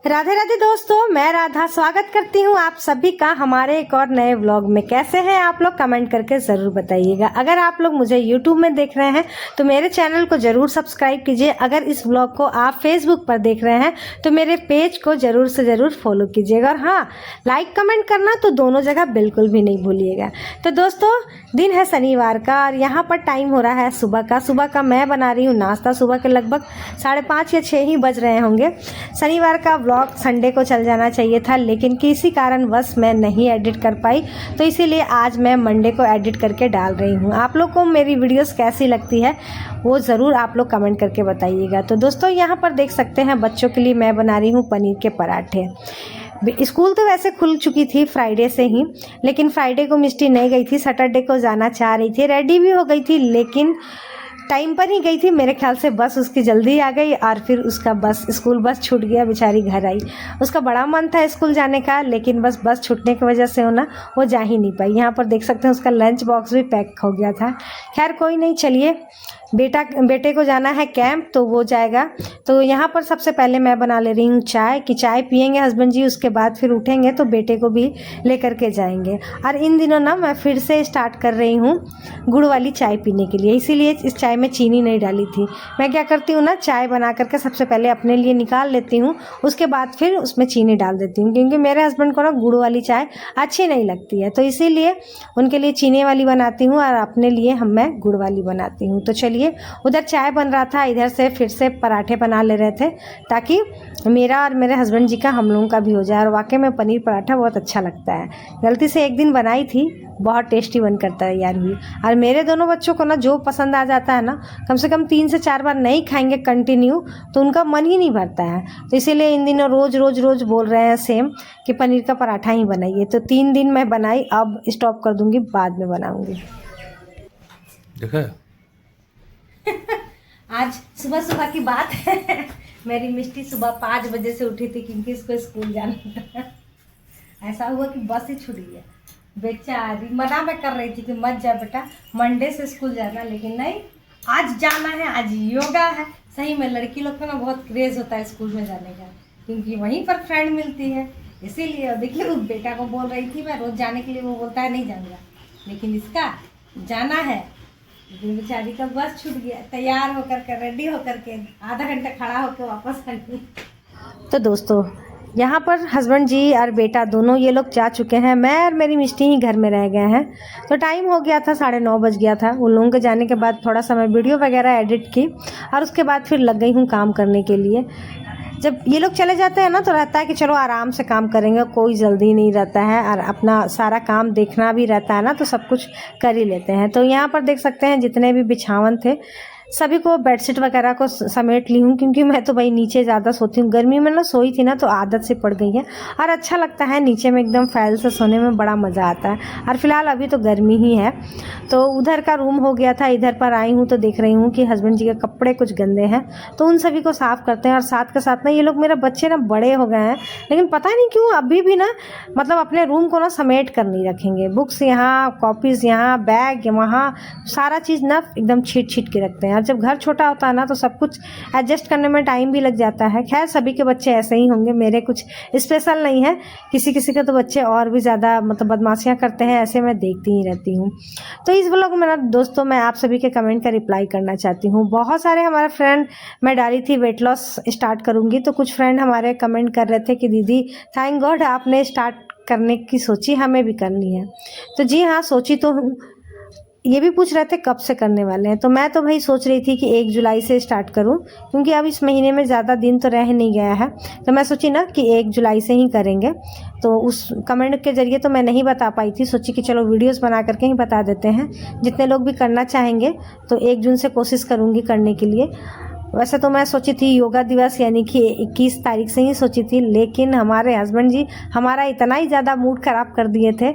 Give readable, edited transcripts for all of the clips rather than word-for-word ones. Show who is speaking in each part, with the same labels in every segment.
Speaker 1: राधे राधे दोस्तों, मैं राधा स्वागत करती हूँ आप सभी का हमारे एक और नए व्लॉग में। कैसे हैं आप लोग, कमेंट करके ज़रूर बताइएगा। अगर आप लोग मुझे YouTube में देख रहे हैं तो मेरे चैनल को ज़रूर सब्सक्राइब कीजिए। अगर इस व्लॉग को आप Facebook पर देख रहे हैं तो मेरे पेज को ज़रूर से ज़रूर फॉलो कीजिएगा। और हाँ, लाइक कमेंट करना तो दोनों जगह बिल्कुल भी नहीं भूलिएगा। तो दोस्तों, दिन है शनिवार का और यहाँ पर टाइम हो रहा है सुबह का मैं बना रही हूँ नाश्ता। सुबह के लगभग 5:30 या 6 ही बज रहे होंगे। शनिवार का व्लॉग संडे को चल जाना चाहिए था, लेकिन किसी कारणवश मैं नहीं एडिट कर पाई, तो इसीलिए आज मैं मंडे को एडिट करके डाल रही हूँ। आप लोग को मेरी वीडियोस कैसी लगती है वो ज़रूर आप लोग कमेंट करके बताइएगा। तो दोस्तों, यहाँ पर देख सकते हैं बच्चों के लिए मैं बना रही हूँ पनीर के पराठे। स्कूल तो वैसे खुल चुकी थी फ्राइडे से ही, लेकिन फ्राइडे को मिष्टी नहीं गई थी, सैटरडे को जाना चाह रही थी, रेडी भी हो गई थी, लेकिन टाइम पर ही गई थी। मेरे ख्याल से बस उसकी जल्दी आ गई और फिर उसका स्कूल बस छूट गया, बेचारी घर आई। उसका बड़ा मन था स्कूल जाने का, लेकिन बस छूटने की वजह से वो जा ही नहीं पाई। यहाँ पर देख सकते हैं उसका लंच बॉक्स भी पैक हो गया था। खैर कोई नहीं, चलिए बेटे को जाना है कैंप तो वो जाएगा। तो यहाँ पर सबसे पहले मैं बना ले रही हूँ चाय पियेंगे हस्बैंड जी, उसके बाद फिर उठेंगे तो बेटे को भी लेकर के जाएंगे। और इन दिनों ना मैं फिर से स्टार्ट कर रही हूँ गुड़ वाली चाय पीने के लिए, इसीलिए इस चाय में चीनी नहीं डाली थी। मैं क्या करती हूँ ना, चाय बना करके सबसे पहले अपने लिए निकाल लेती हूँ, उसके बाद फिर उसमें चीनी डाल देती हूँ, क्योंकि मेरे हस्बैंड को ना गुड़ वाली चाय अच्छी नहीं लगती है, तो इसीलिए उनके लिए चीनी वाली बनाती हूँ और अपने लिए मैं गुड़ वाली बनाती हूँ। तो चलिए, उधर चाय बन रहा था, इधर से फिर से पराठे बना ले रहे थे, ताकि मेरा और मेरे हस्बैंड जी का हम लोगों का भी हो जाए। और वाकई में पनीर पराठा बहुत अच्छा लगता है। गलती से एक दिन बनाई थी, बहुत टेस्टी बनकर तैयार हुई। और मेरे दोनों बच्चों को ना जो पसंद आ जाता है ना, कम से कम 3 से 4 बार नहीं खाएंगे कंटिन्यू तो उनका मन ही नहीं भरता है। तो इसीलिए इन दिनों रोज बोल रहे हैं सेम कि पनीर का पराठा ही बनाइए। तो 3 दिन मैं बनाई, अब स्टॉप कर दूंगी, बाद में बनाऊंगी।
Speaker 2: देखा
Speaker 1: आज सुबह की बात है मेरी मिष्टी सुबह 5 बजे से उठी थी, क्योंकि इसको स्कूल जाना था। ऐसा हुआ कि बस ही छूट गया, बेचारी। मना मैं कर रही थी कि मत जा बेटा, मंडे से स्कूल जाना, लेकिन नहीं, आज जाना है, आज योगा है। सही में लड़की लोग को ना बहुत क्रेज होता है स्कूल में जाने का, क्योंकि वहीं पर फ्रेंड मिलती है। इसीलिए देखिए, उस बेटा को बोल रही थी मैं रोज जाने के लिए, वो बोलता है नहीं जाऊँगा, लेकिन इसका जाना है। बेचारी का बस छूट गया, तैयार होकर के रेडी होकर के आधा घंटा खड़ा होकर वापस आ गई। तो दोस्तों, यहाँ पर हस्बैंड जी और बेटा दोनों ये लोग जा चुके हैं, मैं और मेरी मिष्टी ही घर में रह गए हैं। तो टाइम हो गया था, 9:30 बज गया था। उन लोगों के जाने के बाद थोड़ा सा मैं वीडियो वगैरह एडिट की और उसके बाद फिर लग गई हूँ काम करने के लिए। जब ये लोग चले जाते हैं ना तो रहता है कि चलो आराम से काम करेंगे, कोई जल्दी नहीं रहता है और अपना सारा काम देखना भी रहता है ना, तो सब कुछ कर ही लेते हैं। तो यहाँ पर देख सकते हैं जितने भी बिछावन थे सभी को बेडशीट वगैरह को समेट ली हूँ, क्योंकि मैं तो भाई नीचे ज़्यादा सोती हूँ। गर्मी में ना सोई थी ना तो आदत से पड़ गई है और अच्छा लगता है नीचे में, एकदम फैल से सोने में बड़ा मज़ा आता है। और फिलहाल अभी तो गर्मी ही है। तो उधर का रूम हो गया था, इधर पर आई हूँ तो देख रही हूँ कि हस्बैंड जी के कपड़े कुछ गंदे हैं, तो उन सभी को साफ़ करते हैं। और साथ के साथ ना ये लोग मेरे बच्चे ना बड़े हो गए हैं, लेकिन पता नहीं क्यों अभी भी ना मतलब अपने रूम को ना समेट कर नहीं रखेंगे। बुक्स यहाँ, कॉपीज़ यहाँ, बैग वहाँ, सारा चीज़ ना एकदम छीट के रखते हैं। जब घर छोटा होता है ना तो सब कुछ एडजस्ट करने में टाइम भी लग जाता है। खैर सभी के बच्चे ऐसे ही होंगे, मेरे कुछ स्पेशल नहीं है। किसी के तो बच्चे और भी ज़्यादा मतलब बदमाशियाँ करते हैं, ऐसे मैं देखती ही रहती हूँ। तो इस व्लॉग में ना दोस्तों, मैं आप सभी के कमेंट का रिप्लाई करना चाहती हूँ। बहुत सारे हमारे फ्रेंड, मैं डाली थी वेट लॉस स्टार्ट करूँगी, तो कुछ फ्रेंड हमारे कमेंट कर रहे थे कि दीदी थैंक गॉड आपने स्टार्ट करने की सोची, हमें भी करनी है। तो जी हाँ, सोची तो हूँ। ये भी पूछ रहे थे कब से करने वाले हैं, तो मैं तो भाई सोच रही थी कि 1 जुलाई से स्टार्ट करूं, क्योंकि अब इस महीने में ज़्यादा दिन तो रह नहीं गया है। तो मैं सोची ना कि 1 जुलाई से ही करेंगे। तो उस कमेंट के ज़रिए तो मैं नहीं बता पाई थी, सोची कि चलो वीडियोस बना करके ही बता देते हैं। जितने लोग भी करना चाहेंगे तो 1 जून से कोशिश करूँगी करने के लिए। वैसे तो मैं सोची थी योगा दिवस यानी कि 21 तारीख से ही सोची थी, लेकिन हमारे हस्बैंड जी हमारा इतना ही ज़्यादा मूड ख़राब कर दिए थे,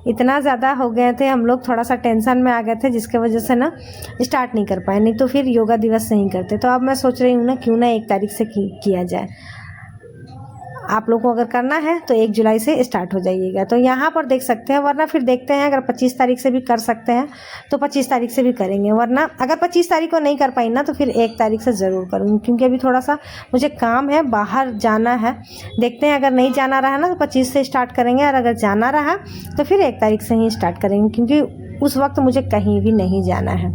Speaker 1: इतना ज़्यादा हो गए थे हम लोग, थोड़ा सा टेंशन में आ गए थे, जिसके वजह से ना स्टार्ट नहीं कर पाए, नहीं तो फिर योगा दिवस से ही करते। तो अब मैं सोच रही हूँ ना क्यों ना 1 तारीख से किया जाए। आप लोगों को अगर करना है तो 1 जुलाई से स्टार्ट हो जाइएगा। तो यहाँ पर देख सकते हैं, वरना फिर देखते हैं अगर 25 तारीख से भी कर सकते हैं तो 25 तारीख से भी करेंगे, वरना अगर 25 तारीख को नहीं कर पाई ना तो फिर 1 तारीख से ज़रूर करूँगी, क्योंकि अभी थोड़ा सा मुझे काम है, बाहर जाना है। देखते हैं, अगर नहीं जाना रहा ना तो 25 से स्टार्ट करेंगे, और अगर जाना रहा तो फिर 1 तारीख से ही स्टार्ट करेंगे, क्योंकि उस वक्त मुझे कहीं भी नहीं जाना है।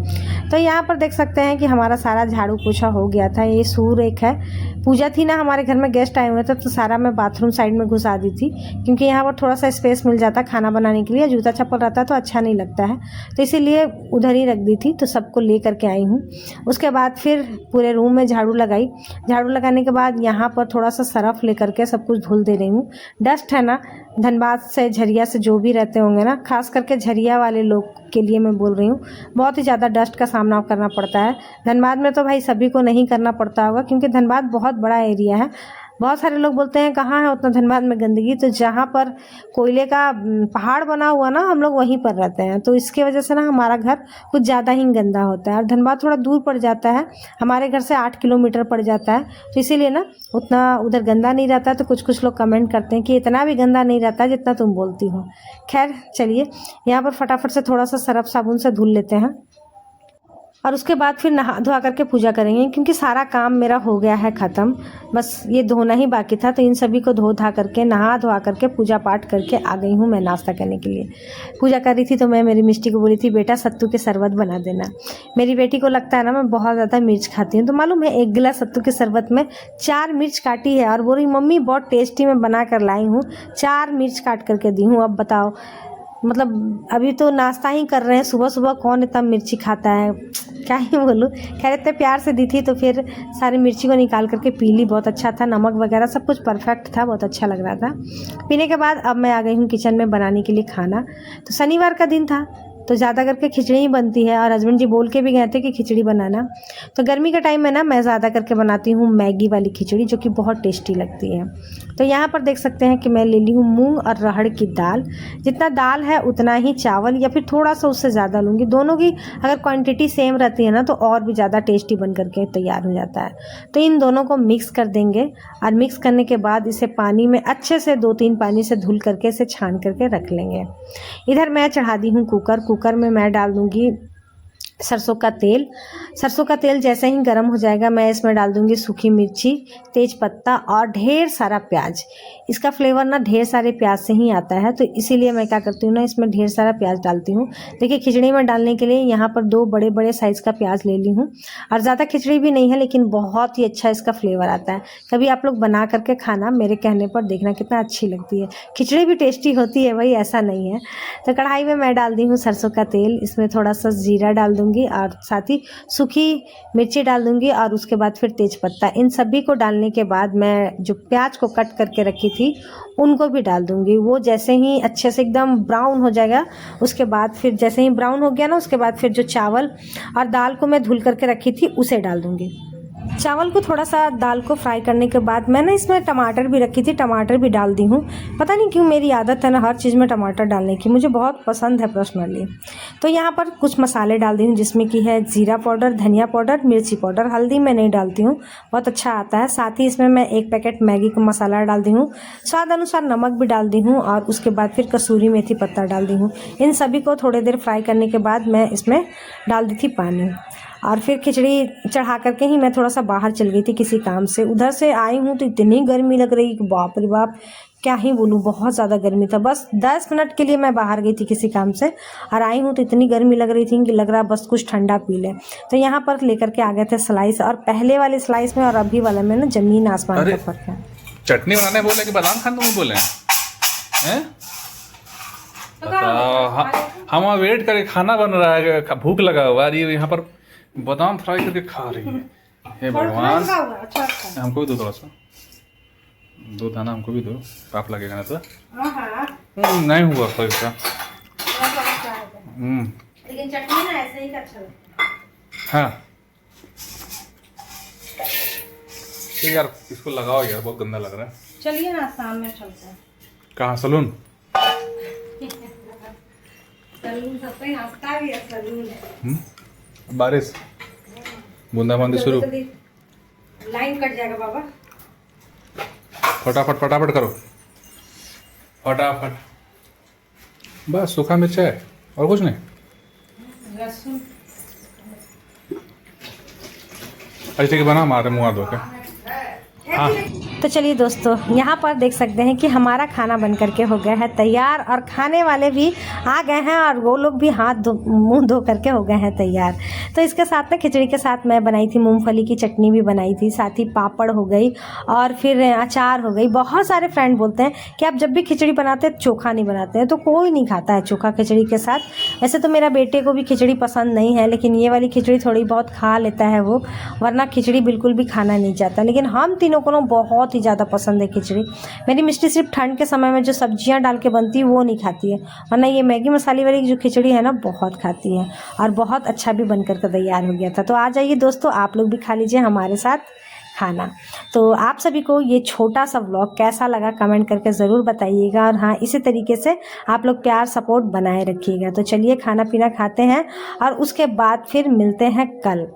Speaker 1: तो यहाँ पर देख सकते हैं कि हमारा सारा झाड़ू पोछा हो गया था। ये सूर एक है, पूजा थी ना, हमारे घर में गेस्ट आए हुए थे, तो सारा मैं बाथरूम साइड में घुसा दी थी, क्योंकि यहाँ पर थोड़ा सा स्पेस मिल जाता खाना बनाने के लिए। जूता चप्पल रहता तो अच्छा नहीं लगता है, तो इसीलिए उधर ही रख दी थी। तो सबको ले करके आई हूँ। उसके बाद फिर पूरे रूम में झाड़ू लगाई। झाड़ू लगाने के बाद यहाँ पर थोड़ा सा सरफ ले करके सब कुछ धुल दे रही हूँ। डस्ट है ना, धनबाद से, झरिया से जो भी रहते होंगे ना, खास करके झरिया वाले लोग के लिए मैं बोल रही हूँ, बहुत ही ज़्यादा डस्ट का सामना करना पड़ता है। धनबाद में तो भाई सभी को नहीं करना पड़ता होगा, क्योंकि धनबाद बहुत बड़ा एरिया है। बहुत सारे लोग बोलते हैं कहाँ है उतना धनबाद में गंदगी, तो जहाँ पर कोयले का पहाड़ बना हुआ ना, हम लोग वहीं पर रहते हैं, तो इसकी वजह से ना हमारा घर कुछ ज़्यादा ही गंदा होता है। और धनबाद थोड़ा दूर पड़ जाता है, हमारे घर से 8 किलोमीटर पड़ जाता है, तो इसीलिए ना उतना उधर गंदा नहीं रहता। तो कुछ लोग कमेंट करते हैं कि इतना भी गंदा नहीं रहता जितना तुम बोलती हो। खैर चलिए, यहाँ पर फटाफट से थोड़ा सा सरफ साबुन से धुल लेते हैं, और उसके बाद फिर नहा धोआ करके पूजा करेंगे, क्योंकि सारा काम मेरा हो गया है ख़त्म। बस ये धोना ही बाकी था, तो इन सभी को धो धा करके, नहा धोआ करके, पूजा पाठ करके आ गई हूँ मैं नाश्ता करने के लिए। पूजा कर रही थी तो मैं मेरी मिष्टी को बोली थी, बेटा सत्तू के शरबत बना देना। मेरी बेटी को लगता है ना मैं बहुत ज़्यादा मिर्च खाती हूँ, तो मालूम है 1 गिलास सत्तू के शरबत में 4 मिर्च काटी है, और बोल रही मम्मी बहुत टेस्टी मैं बना कर लाई हूँ, 4 मिर्च काट करके दी हूँ। अब बताओ, मतलब अभी तो नाश्ता ही कर रहे हैं, सुबह सुबह कौन इतना मिर्ची खाता है, क्या ही बोलूँ। खैर इतने प्यार से दी थी तो फिर सारी मिर्ची को निकाल करके पी ली। बहुत अच्छा था, नमक वगैरह सब कुछ परफेक्ट था, बहुत अच्छा लग रहा था। पीने के बाद अब मैं आ गई हूँ किचन में बनाने के लिए खाना। तो शनिवार का दिन था तो ज़्यादा करके खिचड़ी ही बनती है, और हस्बैंड जी बोल के भी गए थे कि खिचड़ी बनाना। तो गर्मी के टाइम में ना मैं ज़्यादा करके बनाती हूँ मैगी वाली खिचड़ी, जो कि बहुत टेस्टी लगती है। तो यहाँ पर देख सकते हैं कि मैं ले ली हूँ मूंग और रहड़ की दाल। जितना दाल है उतना ही चावल, या फिर थोड़ा सा उससे ज़्यादा लूँगी। दोनों की अगर क्वांटिटी सेम रहती है ना तो और भी ज़्यादा टेस्टी बन करके तैयार हो जाता है। तो इन दोनों को मिक्स कर देंगे, और मिक्स करने के बाद इसे पानी में अच्छे से 2-3 पानी से धुल करके इसे छान करके रख लेंगे। इधर मैं चढ़ा दी हूँ कुकर में मैं डाल दूँगी सरसों का तेल। सरसों का तेल जैसे ही गर्म हो जाएगा मैं इसमें डाल दूंगी सूखी मिर्ची, तेज पत्ता और ढेर सारा प्याज। इसका फ्लेवर ना ढेर सारे प्याज से ही आता है, तो इसीलिए मैं क्या करती हूँ ना, इसमें ढेर सारा प्याज डालती हूँ। देखिए खिचड़ी में डालने के लिए यहाँ पर 2 बड़े बड़े साइज़ का प्याज ले ली हूँ, और ज़्यादा खिचड़ी भी नहीं है, लेकिन बहुत ही अच्छा इसका फ्लेवर आता है। कभी आप लोग बना करके खाना, मेरे कहने पर, देखना कितना अच्छी लगती है। खिचड़ी भी टेस्टी होती है भाई, ऐसा नहीं है। तो कढ़ाई में मैं डाल दी हूँ सरसों का तेल, इसमें थोड़ा सा जीरा डाल दूँगी और साथ ही सूखी मिर्ची डाल दूँगी, और उसके बाद फिर तेज पत्ता। इन सभी को डालने के बाद मैं जो प्याज को कट करके रखी थी उनको भी डाल दूँगी। वो जैसे ही अच्छे से एकदम ब्राउन हो जाएगा, उसके बाद फिर जैसे ही ब्राउन हो गया ना, उसके बाद फिर जो चावल और दाल को मैं धुल करके रखी थी उसे डाल दूँगी। चावल को थोड़ा सा, दाल को फ्राई करने के बाद मैंने इसमें टमाटर भी रखी थी, टमाटर भी डाल दी हूँ। पता नहीं क्यों मेरी आदत है ना हर चीज़ में टमाटर डालने की, मुझे बहुत पसंद है पर्सनली। तो यहाँ पर कुछ मसाले डाल दी हूँ, जिसमें कि है जीरा पाउडर, धनिया पाउडर, मिर्ची पाउडर। हल्दी मैं नहीं डालती हूँ, बहुत अच्छा आता है। साथ ही इसमें मैं 1 पैकेट मैगी का मसाला डाल दी हूँ, स्वाद अनुसार नमक भी डाल दी हूँ, और उसके बाद फिर कसूरी मेथी पत्ता डाल दी हूँ। इन सभी को थोड़ी देर फ्राई करने के बाद मैं इसमें डाल दी थी पानी, और फिर खिचड़ी चढ़ा करके ही मैं थोड़ा सा बाहर चल गई थी किसी काम से। उधर से आई हूँ तो इतनी गर्मी लग रही कि बाप रे बाप, क्या ही बोलूँ, बहुत ज़्यादा गर्मी था। बस 10 मिनट के लिए मैं बाहर गई थी किसी काम से, और आई हूँ तो इतनी गर्मी लग रही थी कि लग रहा बस कुछ ठंडा पी ले। तो यहाँ पर लेकर के आ गए थे स्लाइस, और पहले वाले स्लाइस में और अभी वाले में ना ज़मीन आसमान का फर्क है।
Speaker 2: चटनी बनाने बोले कि बादाम खाने तुम बोले हैं? हम वहाँ वेट करके, खाना बन रहा है, भूख लगा हुआ है, ये यहाँ पर बादाम फ्राई करके खा रही है। हे भगवान, हमको भी दो, थोड़ा सा दो दाना हमको भी दो, पाप लगेगा ना तो। नहीं हुआ तो इसका,
Speaker 1: लेकिन चटनी ना ऐसे ही अच्छा लगता है।
Speaker 2: हाँ तो यार इसको लगाओ यार, बहुत गंदा लग रहा है।
Speaker 1: चलिए ना शाम में चलते हैं।
Speaker 2: कहाँ, सलून?
Speaker 1: सलून सबसे हंसता भी है, सलून।
Speaker 2: बारिश बूंदाबांदी शुरू,
Speaker 1: लाइन कट जाएगा बाबा।
Speaker 2: फटाफट फटाफट करो, फटाफट। बस सूखा मिर्च है और कुछ नहीं।
Speaker 1: लहसुन
Speaker 2: ऐसे कि बना मारे मुँह धो के। हाँ
Speaker 1: तो चलिए दोस्तों, यहाँ पर देख सकते हैं कि हमारा खाना बन करके हो गया है तैयार, और खाने वाले भी आ गए हैं और वो लोग भी मुंह धो करके हो गए हैं तैयार। तो इसके साथ में खिचड़ी के साथ मैं बनाई थी मूंगफली की चटनी भी बनाई थी, साथ ही पापड़ हो गई और फिर अचार हो गई। बहुत सारे फ्रेंड बोलते हैं कि आप जब भी खिचड़ी बनाते हैं चोखा नहीं बनाते हैं, तो कोई नहीं खाता है चोखा खिचड़ी के साथ। वैसे तो मेरा बेटे को भी खिचड़ी पसंद नहीं है, लेकिन ये वाली खिचड़ी थोड़ी बहुत खा लेता है वो, वरना खिचड़ी बिल्कुल भी खाना नहीं चाहता। लेकिन हम तीनों को बहुत ही ज़्यादा पसंद है खिचड़ी। मेरी मिष्टी सिर्फ ठंड के समय में जो सब्जियां डाल के बनती है वो नहीं खाती है, वरना ये मैगी मसाले वाली जो खिचड़ी है ना बहुत खाती है, और बहुत अच्छा भी बनकर के तैयार हो गया था। तो आ जाइए दोस्तों, आप लोग भी खा लीजिए हमारे साथ खाना। तो आप सभी को ये छोटा सा व्लॉग कैसा लगा कमेंट करके ज़रूर बताइएगा, और हाँ इसी तरीके से आप लोग प्यार सपोर्ट बनाए रखिएगा। तो चलिए खाना पीना खाते हैं और उसके बाद फिर मिलते हैं कल।